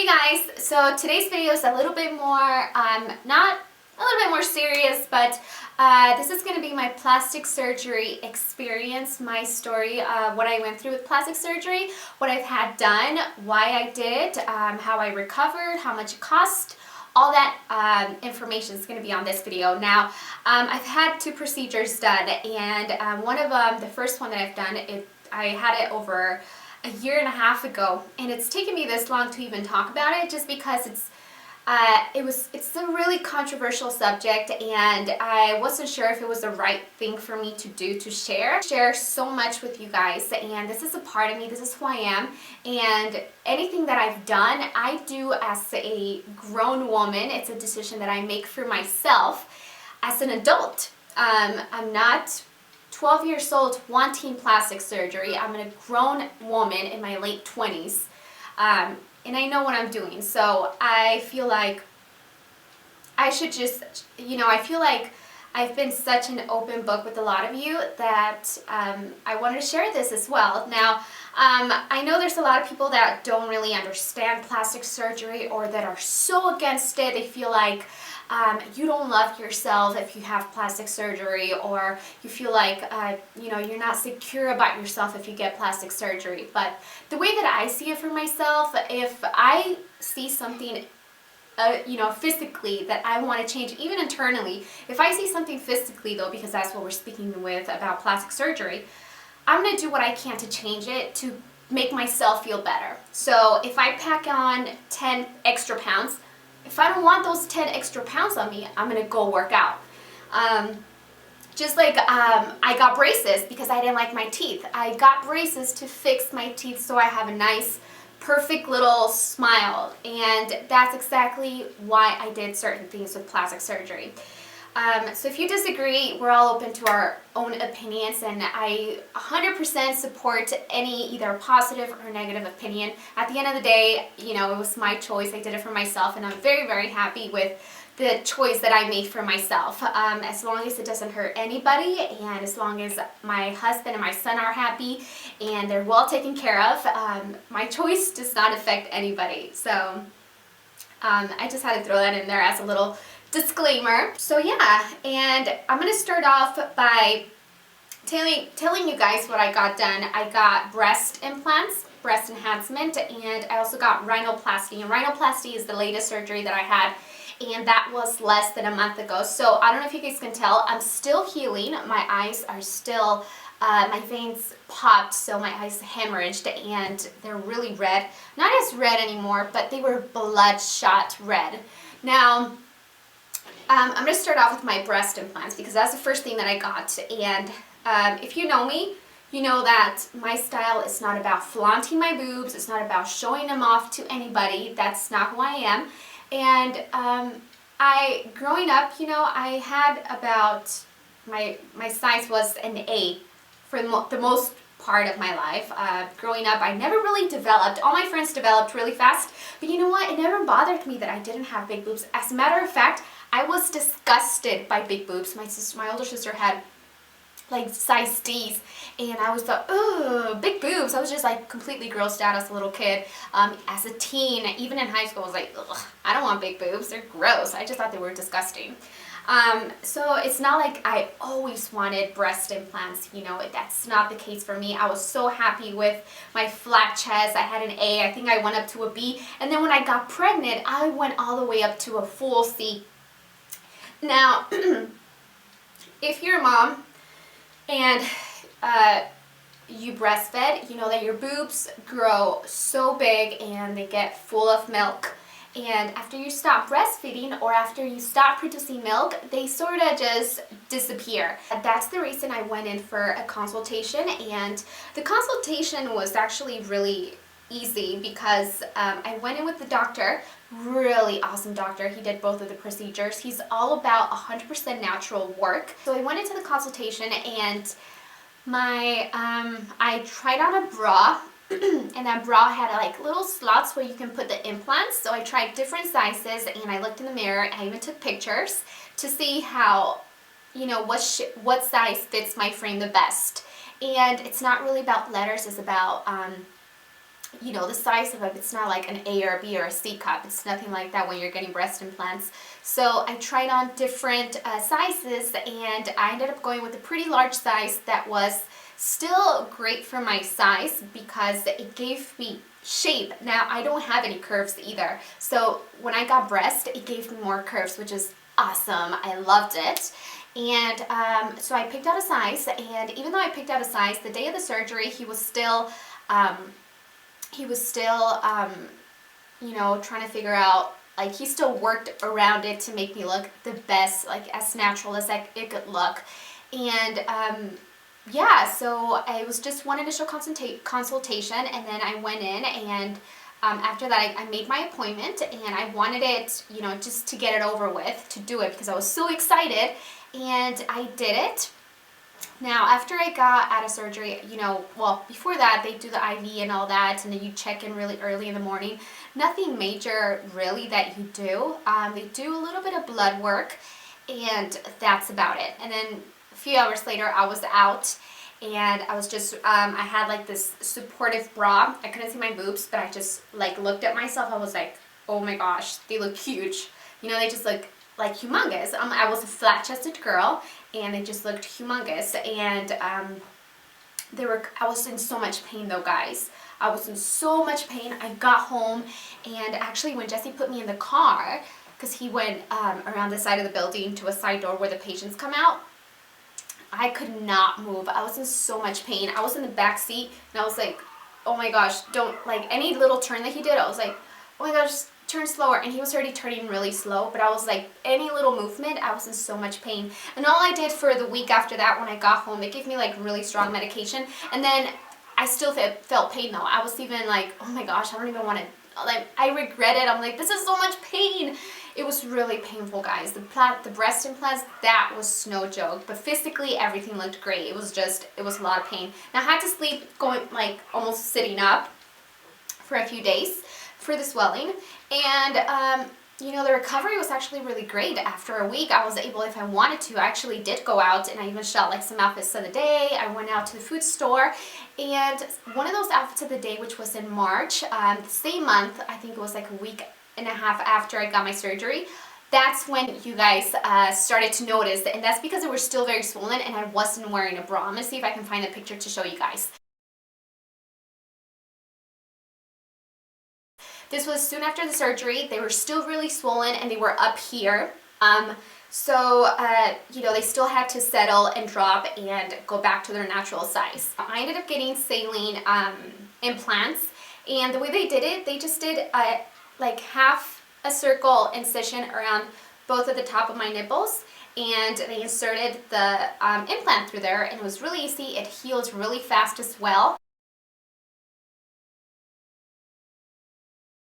Hey guys, so today's video is a little bit more, not a little bit more serious, but this is going to be my plastic surgery experience, my story, what I went through with plastic surgery, what I've had done, why I did it, how I recovered, how much it cost. All that information is going to be on this video. Now, I've had 2 procedures done, and one of them, the first one that I've done, I had it over a year and a half ago, and it's taken me this long to even talk about it, just because it's a really controversial subject, and I wasn't sure if it was the right thing for me to do, to share so much with you guys. And this is a part of me, this is who I am, and anything that I've done, I do as a grown woman. It's a decision that I make for myself as an adult. I'm not 12 years old wanting plastic surgery. I'm a grown woman in my late 20s. And I know what I'm doing, so I feel like I should just, I feel like I've been such an open book with a lot of you that I wanted to share this as well. Now, I know there's a lot of people that don't really understand plastic surgery, or that are so against it. They feel like you don't love yourself if you have plastic surgery, or you feel like you're not secure about yourself if you get plastic surgery. But the way that I see it for myself, if I see something physically that I want to change, even internally, if I see something physically though, because that's what we're speaking with about plastic surgery, I'm going to do what I can to change it, to make myself feel better. So if I pack on 10 extra pounds, if I don't want those 10 extra pounds on me, I'm going to go work out. Just like I got braces because I didn't like my teeth. I got braces to fix my teeth so I have a nice, perfect little smile. And that's exactly why I did certain things with plastic surgery. So if you disagree, we're all open to our own opinions, and I 100% support any either positive or negative opinion. At the end of the day, it was my choice. I did it for myself, and I'm very, very happy with the choice that I made for myself. As long as it doesn't hurt anybody, and as long as my husband and my son are happy and they're well taken care of, my choice does not affect anybody. So I just had to throw that in there as a little disclaimer. So yeah, and I'm going to start off by telling you guys what I got done. I got breast implants, breast enhancement, and I also got rhinoplasty. And rhinoplasty is the latest surgery that I had, and that was less than a month ago. So I don't know if you guys can tell, I'm still healing. My eyes are still, my veins popped, so my eyes hemorrhaged, and they're really red. Not as red anymore, but they were bloodshot red. Now, I'm going to start off with my breast implants because that's the first thing that I got. And if you know me, you know that my style is not about flaunting my boobs. It's not about showing them off to anybody. That's not who I am. And growing up, I had about, my size was an A for the most part of my life. Growing up, I never really developed. All my friends developed really fast. But you know what? It never bothered me that I didn't have big boobs. As a matter of fact, I was disgusted by big boobs. My older sister had like size D's, and I was like, ugh, big boobs. I was just like completely grossed out as a little kid. As a teen, even in high school, I was like, ugh, I don't want big boobs. They're gross. I just thought they were disgusting. So it's not like I always wanted breast implants, that's not the case for me. I was so happy with my flat chest. I had an A. I think I went up to a B. And then when I got pregnant, I went all the way up to a full C. Now, if you're a mom and you breastfed, you know that your boobs grow so big and they get full of milk. And after you stop breastfeeding, or after you stop producing milk, they sort of just disappear. That's the reason I went in for a consultation, and the consultation was actually really easy because I went in with the doctor, really awesome doctor. He did both of the procedures. He's all about 100% natural work. So I went into the consultation, and I tried on a bra. And that bra had like little slots where you can put the implants. So I tried different sizes, and I looked in the mirror. I even took pictures to see how, what size fits my frame the best. And it's not really about letters. It's about you know, the size of it, it's not like an A or a B or a C cup. It's nothing like that when you're getting breast implants. So I tried on different sizes, and I ended up going with a pretty large size that was still great for my size because it gave me shape. Now I don't have any curves either. So when I got breast, it gave me more curves, which is awesome. I loved it. And so I picked out a size, and even though I picked out a size, the day of the surgery, he was still you know, trying to figure out, like, he still worked around it to make me look the best, like as natural as it could look. And yeah, so it was just one initial consultation, and then I went in, and after that I made my appointment, and I wanted it, you know, just to get it over with, to do it because I was so excited, and I did it. Now, after I got out of surgery, you know, well, before that, they do the IV and all that, and then you check in really early in the morning. Nothing major, really, that you do. They do a little bit of blood work, and that's about it. And then a few hours later, I was out, and I was just, I had, like, this supportive bra. I couldn't see my boobs, but I just, like, looked at myself. I was like, oh my gosh, they look huge. You know, they just look like humongous. I was a flat-chested girl, and they just looked humongous, and I was in so much pain though, guys. I was in so much pain. I got home, and actually when Jesse put me in the car, because he went around the side of the building to a side door where the patients come out, I could not move. I was in so much pain. I was in the back seat, and I was like, oh my gosh, don't, like, any little turn that he did, I was like, oh my gosh, turn slower. And he was already turning really slow, but I was like, any little movement, I was in so much pain. And all I did for the week after that, when I got home, they gave me like really strong medication, and then I still felt pain though. I was even like, oh my gosh, I don't even want to, like, I regret it. I'm like, this is so much pain. It was really painful, guys. The breast implants, that was no joke. But physically, everything looked great. It was a lot of pain. Now I had to sleep going, like, almost sitting up for a few days for the swelling, and you know, the recovery was actually really great. After a week, I was able, if I wanted to, I actually did go out, and I even shot like some outfits of the day. I went out to the food store, and one of those outfits of the day, which was in March, the same month, I think it was like a week and a half after I got my surgery, that's when you guys started to notice, and that's because they were still very swollen and I wasn't wearing a bra. I'm gonna see if I can find a picture to show you guys. This was soon after the surgery. They were still really swollen, and they were up here. You know, they still had to settle and drop and go back to their natural size. I ended up getting saline implants, and the way they did it, they just did like half a circle incision around both of the top of my nipples, and they inserted the implant through there, and it was really easy. It healed really fast as well.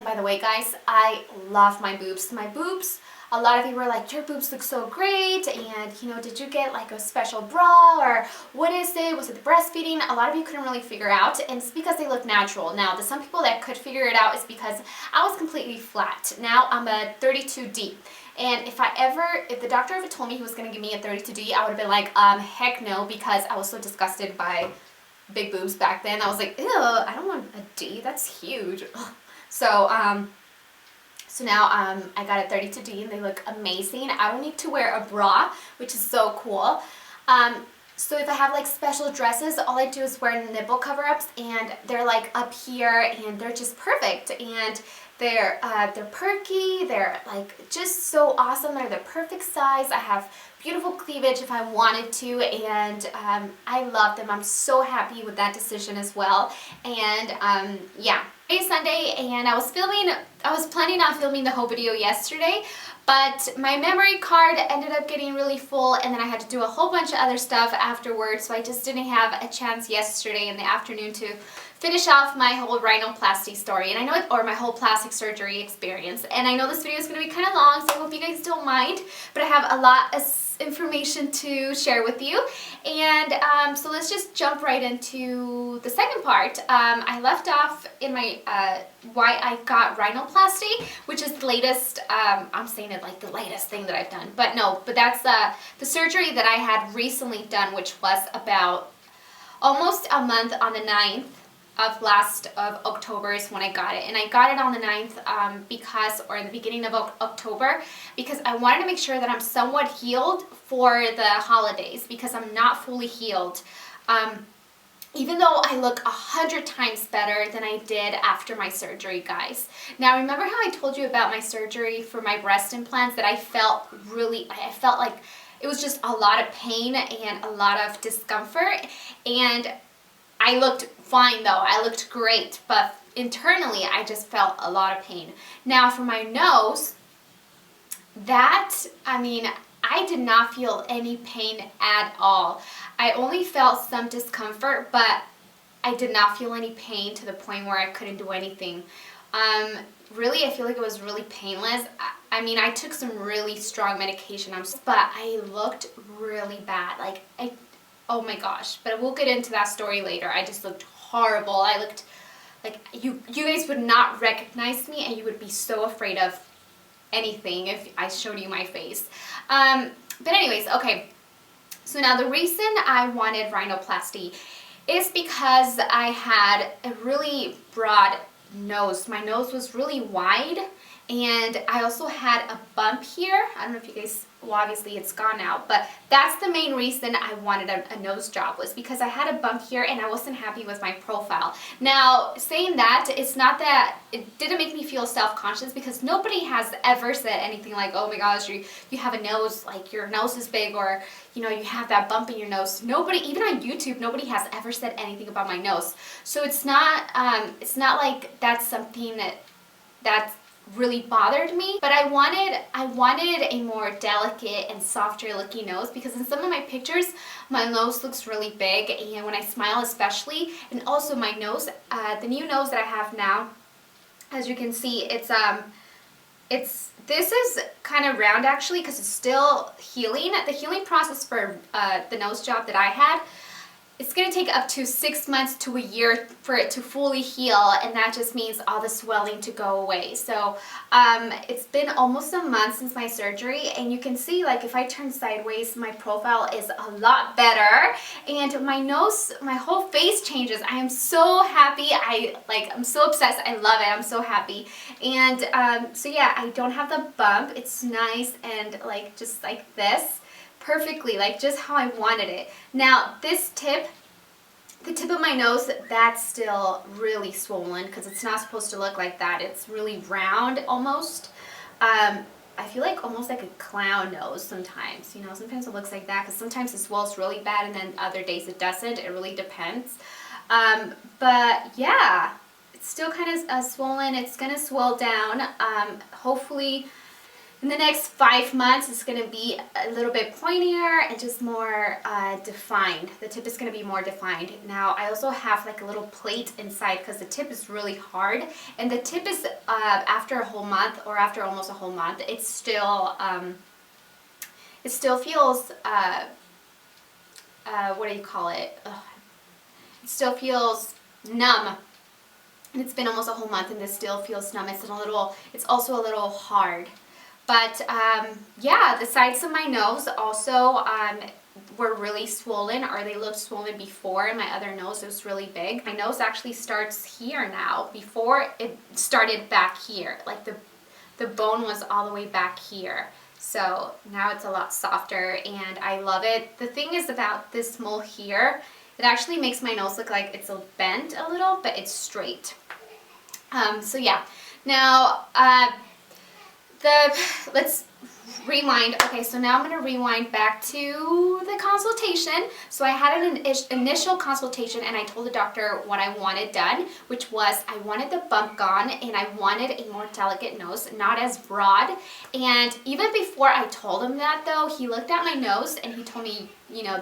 By the way, guys, I love my boobs. My boobs, a lot of you were like, your boobs look so great, and, you know, did you get like a special bra, or what is it? Was it the breastfeeding? A lot of you couldn't really figure out, and it's because they look natural. Now, the some people that could figure it out is because I was completely flat. Now I'm a 32D. And if the doctor ever told me he was going to give me a 32D, I would have been like, heck no, because I was so disgusted by big boobs back then. I was like, ew, I don't want a D, that's huge. So, so now I got a 32D, and they look amazing. I don't need to wear a bra, which is so cool. So if I have like special dresses, all I do is wear nipple cover-ups, and they're like up here, and they're just perfect. And they're perky, they're like just so awesome. They're the perfect size. I have beautiful cleavage if I wanted to, and I love them. I'm so happy with that decision as well. And yeah, today's Sunday, and I was planning on filming the whole video yesterday, but my memory card ended up getting really full, and then I had to do a whole bunch of other stuff afterwards, so I just didn't have a chance yesterday in the afternoon to finish off my whole rhinoplasty story, and I know or my whole plastic surgery experience. And I know this video is going to be kind of long, so I hope you guys don't mind, but I have a lot of information to share with you. And so let's just jump right into the second part. I left off in my why I got rhinoplasty, which is the latest, I'm saying it like the latest thing that I've done, but no, but that's the surgery that I had recently done, which was about almost a month on the 9th of October is when I got it, and I got it on the 9th or in the beginning of October, because I wanted to make sure that I'm somewhat healed for the holidays, because I'm not fully healed. Even though I look 100 times better than I did after my surgery, guys. Now, remember how I told you about my surgery for my breast implants, that I felt like it was just a lot of pain and a lot of discomfort, and I looked fine though. I looked great, but internally I just felt a lot of pain. Now for my nose, I did not feel any pain at all. I only felt some discomfort, but I did not feel any pain to the point where I couldn't do anything. Really, I feel like it was really painless. I took some really strong medication, but I looked really bad. Oh my gosh. But we'll get into that story later. I just looked horrible. I looked like you guys would not recognize me, and you would be so afraid of anything if I showed you my face. But anyways, okay. So now the reason I wanted rhinoplasty is because I had a really broad nose. My nose was really wide, and I also had a bump here. I don't know if you guys, well, obviously it's gone now, but that's the main reason I wanted a nose job, was because I had a bump here and I wasn't happy with my profile. Now, saying that, it's not that it didn't make me feel self-conscious, because nobody has ever said anything like, oh my gosh, you have a nose, like your nose is big, or you have that bump in your nose. Nobody, even on YouTube, nobody has ever said anything about my nose. So it's not like that's something that's really bothered me, but I wanted a more delicate and softer looking nose, because in some of my pictures my nose looks really big, and when I smile especially, and also my nose, the new nose that I have now, as you can see, this is kind of round actually, because it's still healing. The healing process for the nose job that I had, it's going to take up to 6 months to a year for it to fully heal, and that just means all the swelling to go away. So it's been almost a month since my surgery, and you can see, like, if I turn sideways, my profile is a lot better, and my nose, my whole face changes. I am so happy. I'm so obsessed. I love it. I'm so happy. And so yeah, I don't have the bump. It's nice and just like this. Perfectly, like just how I wanted it. Now this tip, the tip of my nose, that's still really swollen, because it's not supposed to look like that. It's really round almost. I feel like almost like a clown nose sometimes. Sometimes it looks like that, because sometimes it swells really bad and then other days it doesn't. It really depends. But yeah, it's still kind of swollen. It's gonna swell down. Hopefully in the next 5 months, it's going to be a little bit pointier and just more defined. The tip is going to be more defined. Now, I also have like a little plate inside, because the tip is really hard. And the tip is, after a whole month, or after almost a whole month, it still feels, what do you call it? It still feels numb. And it's been almost a whole month, and this still feels numb. It's also a little hard. But yeah, the sides of my nose also were really swollen, or they looked swollen before. In my other nose, it was really big. My nose actually starts here now. Before, it started back here. Like the bone was all the way back here. So now it's a lot softer, and I love it. The thing is about this mole here, it actually makes my nose look like it's bent a little, but it's straight. So yeah. Now, let's rewind. Okay, so now I'm going to rewind back to the consultation. So I had an initial consultation, and I told the doctor what I wanted done, which was I wanted the bump gone, and I wanted a more delicate nose, not as broad. And even before I told him that, though, he looked at my nose and he told me,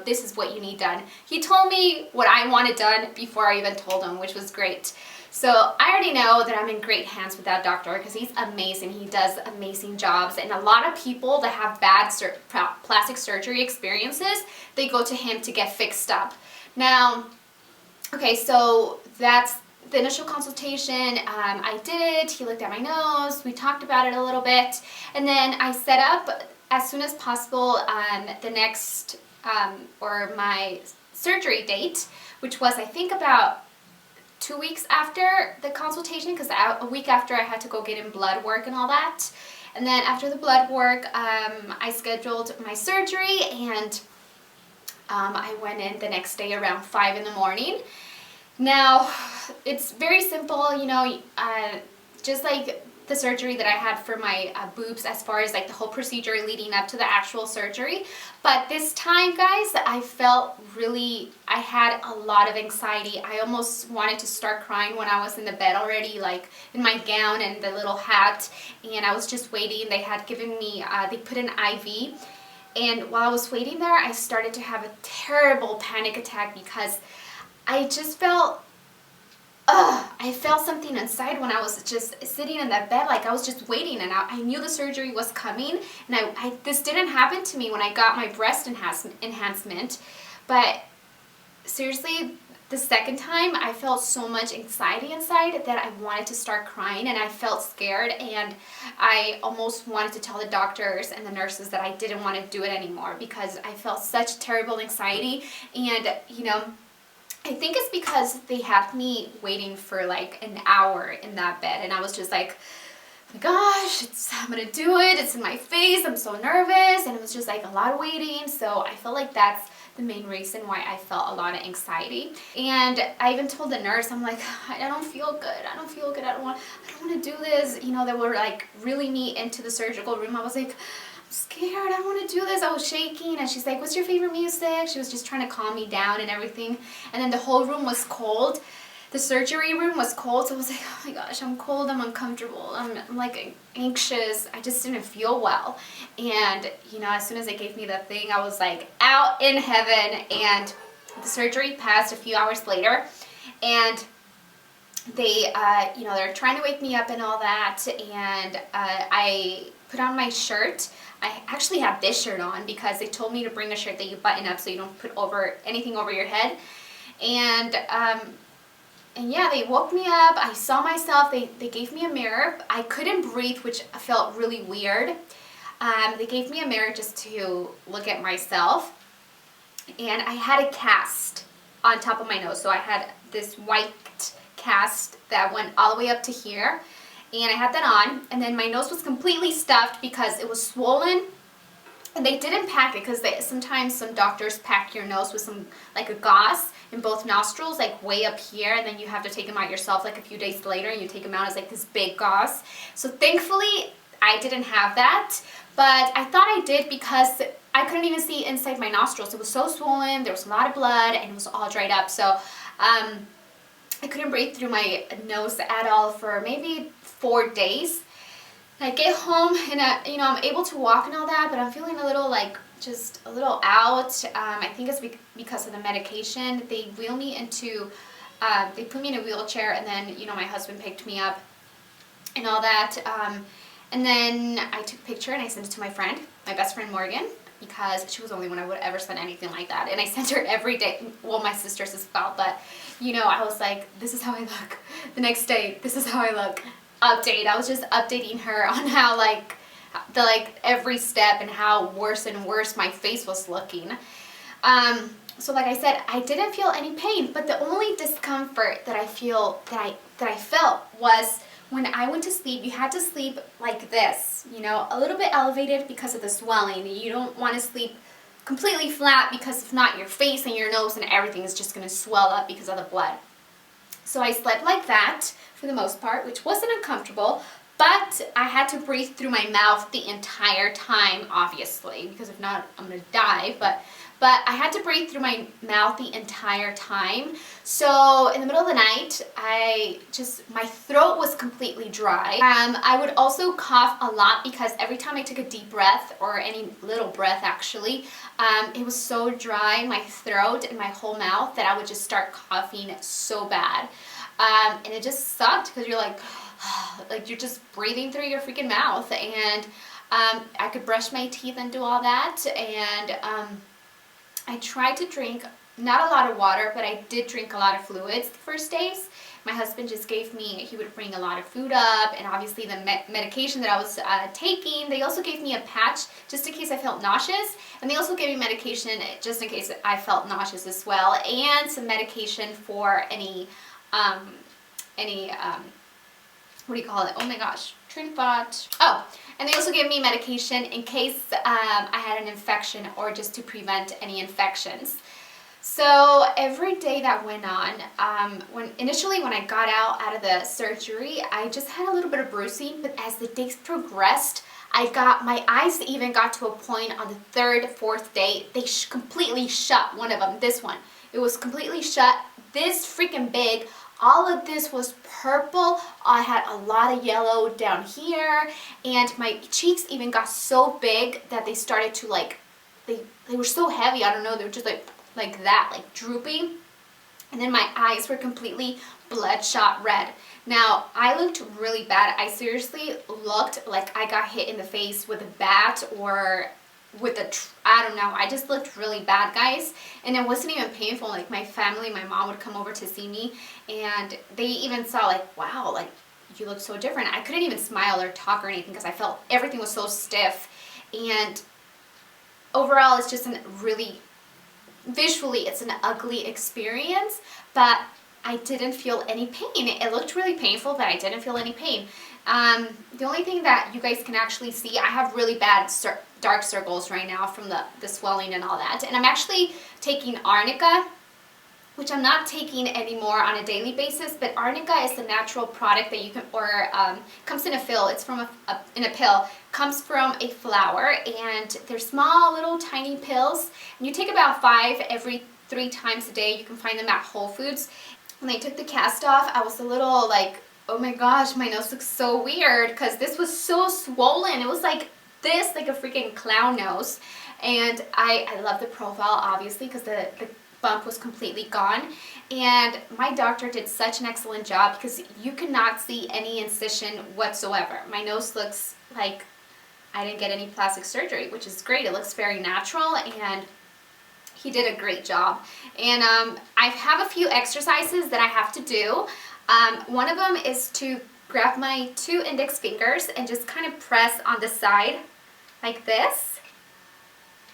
this is what you need done. He told me what I wanted done before I even told him, which was great. So I already know that I'm in great hands with that doctor, because he's amazing. He does amazing jobs, and a lot of people that have bad plastic surgery experiences, they go to him to get fixed up. Now, okay, so that's the initial consultation. I did it. He looked at my nose. We talked about it a little bit, and then I set up as soon as possible the next or my surgery date, which was I think about 2 weeks after the consultation, because a week after I had to go get in blood work and all that. And then after the blood work, I scheduled my surgery, and I went in the next day around 5 in the morning. Now, it's very simple, you know, just like the surgery that I had for my boobs, as far as like the whole procedure leading up to the actual surgery. But this time, guys, I felt really, I had a lot of anxiety. I almost wanted to start crying when I was in the bed already, like in my gown and the little hat, and I was just waiting. They had given me, they put an IV, and while I was waiting there, I started to have a terrible panic attack because I just felt, I felt something inside when I was just sitting in that bed, like I was just waiting, and I knew the surgery was coming, and this didn't happen to me when I got my breast enhancement, but seriously, the second time I felt so much anxiety inside that I wanted to start crying, and I felt scared, and I almost wanted to tell the doctors and the nurses that I didn't want to do it anymore because I felt such terrible anxiety. And you know, I think it's because they had me waiting for like an hour in that bed, and I was just like, oh my gosh, I'm gonna do it, it's in my face, I'm so nervous, and it was just like a lot of waiting. So I felt like that's the main reason why I felt a lot of anxiety. And I even told the nurse, I'm like, I don't feel good, I don't feel good, I don't want to do this. You know, they were like reeling me into the surgical room. I was like, I'm scared, I don't want to do this. I was shaking, and she's like, what's your favorite music? She was just trying to calm me down and everything. And then the whole room was cold. The surgery room was cold, so I was like, oh my gosh, I'm cold, I'm uncomfortable, I'm like anxious, I just didn't feel well. And you know, as soon as they gave me that thing, I was like out in heaven. And the surgery passed a few hours later, and they, you know, they're trying to wake me up and all that, and I put on my shirt. I actually have this shirt on because they told me to bring a shirt that you button up so you don't put anything over your head. And yeah, they woke me up. I saw myself. They gave me a mirror. I couldn't breathe, which felt really weird. They gave me a mirror just to look at myself. And I had a cast on top of my nose. So I had this white cast that went all the way up to here. And I had that on. And then my nose was completely stuffed because it was swollen. And they didn't pack it because sometimes some doctors pack your nose with some, like a gauze in both nostrils, like way up here, and then you have to take them out yourself like a few days later, and you take them out as like this big gauze. So thankfully, I didn't have that, but I thought I did because I couldn't even see inside my nostrils. It was so swollen, there was a lot of blood, and it was all dried up. So I couldn't breathe through my nose at all for maybe 4 days. I get home and you know, I'm able to walk and all that, but I'm feeling a little like just a little out. I think it's because of the medication. They wheel me into, they put me in a wheelchair, and then you know, my husband picked me up and all that. And then I took a picture and I sent it to my friend, my best friend Morgan, because she was the only one I would ever send anything like that. And I sent her every day, well, my sister's as well, but you know, I was like, this is how I look. The next day, this is how I look. Update. I was just updating her on how like every step and how worse and worse my face was looking. So like I said, I didn't feel any pain, but the only discomfort that I felt was when I went to sleep. You had to sleep like this, you know, a little bit elevated because of the swelling. You don't want to sleep completely flat because if not, your face and your nose and everything is just going to swell up because of the blood. So I slept like that for the most part, which wasn't uncomfortable, but I had to breathe through my mouth the entire time, obviously, because if not, I'm gonna die, but I had to breathe through my mouth the entire time. So in the middle of the night, my throat was completely dry. I would also cough a lot because every time I took a deep breath, or any little breath actually, it was so dry, my throat and my whole mouth, that I would just start coughing so bad. And it just sucked because you're like you're just breathing through your freaking mouth. And I could brush my teeth and do all that. And I tried to drink not a lot of water, but I did drink a lot of fluids the first days. My husband just gave me, he would bring a lot of food up, and obviously the medication that I was taking. They also gave me a patch just in case I felt nauseous, and they also gave me medication just in case I felt nauseous as well, and some medication for any any, what do you call it? Oh my gosh, train of thought. Oh, and they also gave me medication in case I had an infection or just to prevent any infections. So every day that went on, when I got out of the surgery, I just had a little bit of bruising, but as the days progressed, my eyes even got to a point on the third, fourth day, they completely shut, one of them, this one. It was completely shut, this freaking big. All of this was purple. I had a lot of yellow down here, and my cheeks even got so big that they started to like, they were so heavy, I don't know, they were just like that, like drooping. And then my eyes were completely bloodshot red. Now, I looked really bad. I seriously looked like I got hit in the face with a bat or with I don't know. I just looked really bad, guys. And it wasn't even painful. Like my family, my mom would come over to see me, and they even saw like, wow, like you look so different. I couldn't even smile or talk or anything because I felt everything was so stiff. And overall, it's just visually, it's an ugly experience, but I didn't feel any pain. It looked really painful, but I didn't feel any pain. The only thing that you guys can actually see, I have really bad dark circles right now from the swelling and all that. And I'm actually taking arnica, which I'm not taking anymore on a daily basis, but arnica is the natural product that you can, comes in a pill. It's from in a pill. Comes from a flower, and they're small, little, tiny pills. And you take about 5 every 3 times a day. You can find them at Whole Foods. When I took the cast off, I was a little like, oh my gosh, my nose looks so weird because this was so swollen. It was like this, like a freaking clown nose. And I love the profile, obviously, because the bump was completely gone. And my doctor did such an excellent job because you cannot see any incision whatsoever. My nose looks like I didn't get any plastic surgery, which is great. It looks very natural, and he did a great job. And I have a few exercises that I have to do. One of them is to grab my 2 index fingers and just kind of press on the side like this.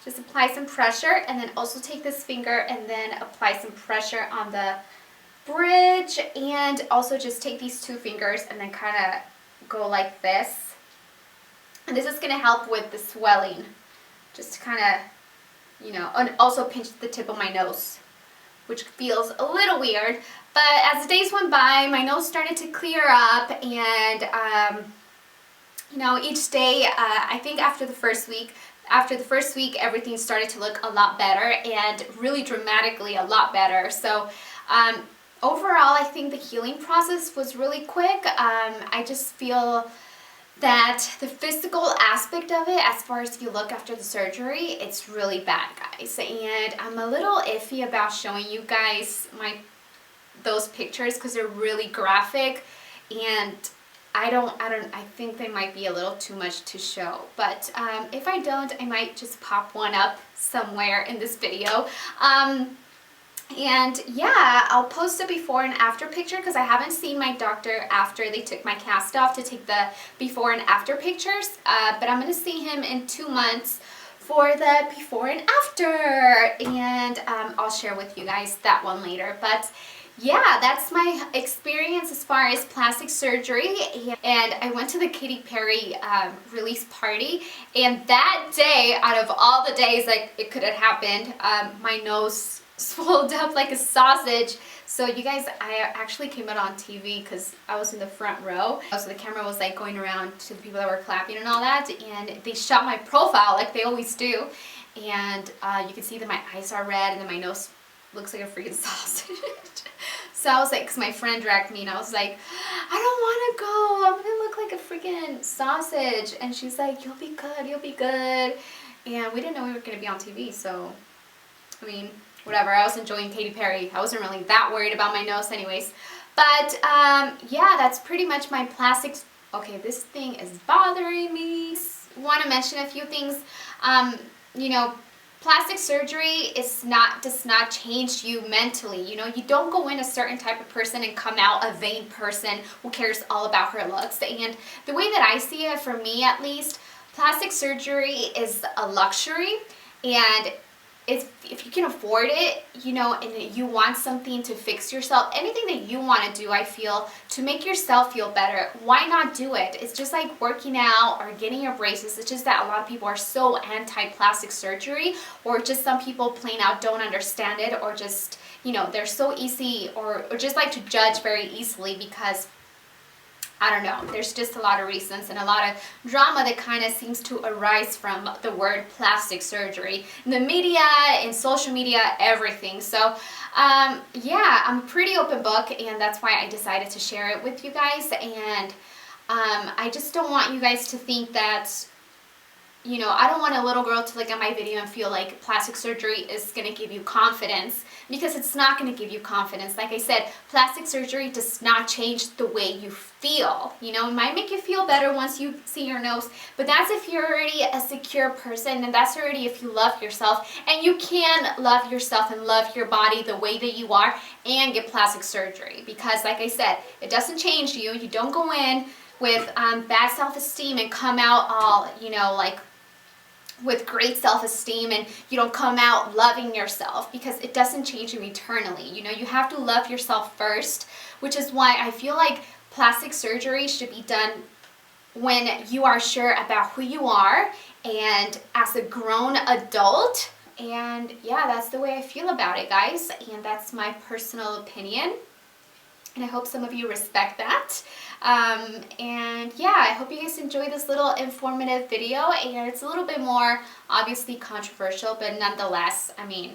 Just apply some pressure, and then also take this finger and then apply some pressure on the bridge, and also just take these 2 fingers and then kind of go like this. And this is going to help with the swelling. Just kind of, you know, and also pinch the tip of my nose, which feels a little weird. But as the days went by, my nose started to clear up, and you know, each day, I think after the first week, everything started to look a lot better, and really dramatically a lot better. So overall, I think the healing process was really quick. I just feel that the physical aspect of it, as far as if you look after the surgery, it's really bad, guys. And I'm a little iffy about showing you guys those pictures because they're really graphic, and I think they might be a little too much to show. But if I don't, I might just pop one up somewhere in this video. And yeah, I'll post a before and after picture because I haven't seen my doctor after they took my cast off to take the before and after pictures. But I'm going to see him in 2 months for the before and after. And I'll share with you guys that one later. But yeah, that's my experience as far as plastic surgery. And I went to the Katy Perry release party, and that day, out of all the days that it could have happened, my nose swelled up like a sausage. So you guys, I actually came out on TV because I was in the front row. So the camera was like going around to the people that were clapping and all that, and they shot my profile like they always do. And you can see that my eyes are red, and then my nose looks like a freaking sausage. So I was like, because my friend dragged me, and I was like, I don't want to go. I'm going to look like a freaking sausage. And she's like, you'll be good, you'll be good. And we didn't know we were going to be on TV, so, I mean, whatever. I was enjoying Katy Perry. I wasn't really that worried about my nose anyways. But, yeah, that's pretty much my plastics. Okay, this thing is bothering me. Want to mention a few things. You know, plastic surgery does not change you mentally. You know, you don't go in a certain type of person and come out a vain person who cares all about her looks. And the way that I see it, for me at least, plastic surgery is a luxury, and if you can afford it, you know, and you want something to fix yourself, anything that you want to do, I feel, to make yourself feel better, why not do it? It's just like working out or getting your braces. It's just that a lot of people are so anti-plastic surgery, or just some people plain out don't understand it, or just, you know, they're so easy, or just like to judge very easily because, I don't know, there's just a lot of reasons and a lot of drama that kind of seems to arise from the word plastic surgery in the media, in social media, everything. So yeah, I'm a pretty open book, and that's why I decided to share it with you guys. And I just don't want you guys to think that, you know, I don't want a little girl to look at my video and feel like plastic surgery is going to give you confidence, because it's not going to give you confidence. Like I said, plastic surgery does not change the way you feel. You know, it might make you feel better once you see your nose, but that's if you're already a secure person, and that's already if you love yourself, and you can love yourself and love your body the way that you are and get plastic surgery. Because like I said, it doesn't change you. You don't go in with bad self-esteem and come out all, you know, like with great self-esteem, and you don't come out loving yourself, because it doesn't change you eternally. You know, you have to love yourself first, which is why I feel like plastic surgery should be done when you are sure about who you are and as a grown adult. And yeah, that's the way I feel about it, guys, and that's my personal opinion. And I hope some of you respect that. And yeah, I hope you guys enjoyed this little informative video, and it's a little bit more obviously controversial, but nonetheless, I mean,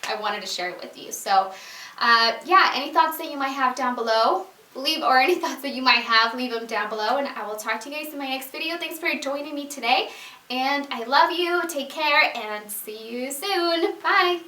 I wanted to share it with you. So yeah, any thoughts that you might have down below, or any thoughts that you might have, leave them down below, and I will talk to you guys in my next video. Thanks for joining me today, and I love you. Take care, and see you soon. Bye.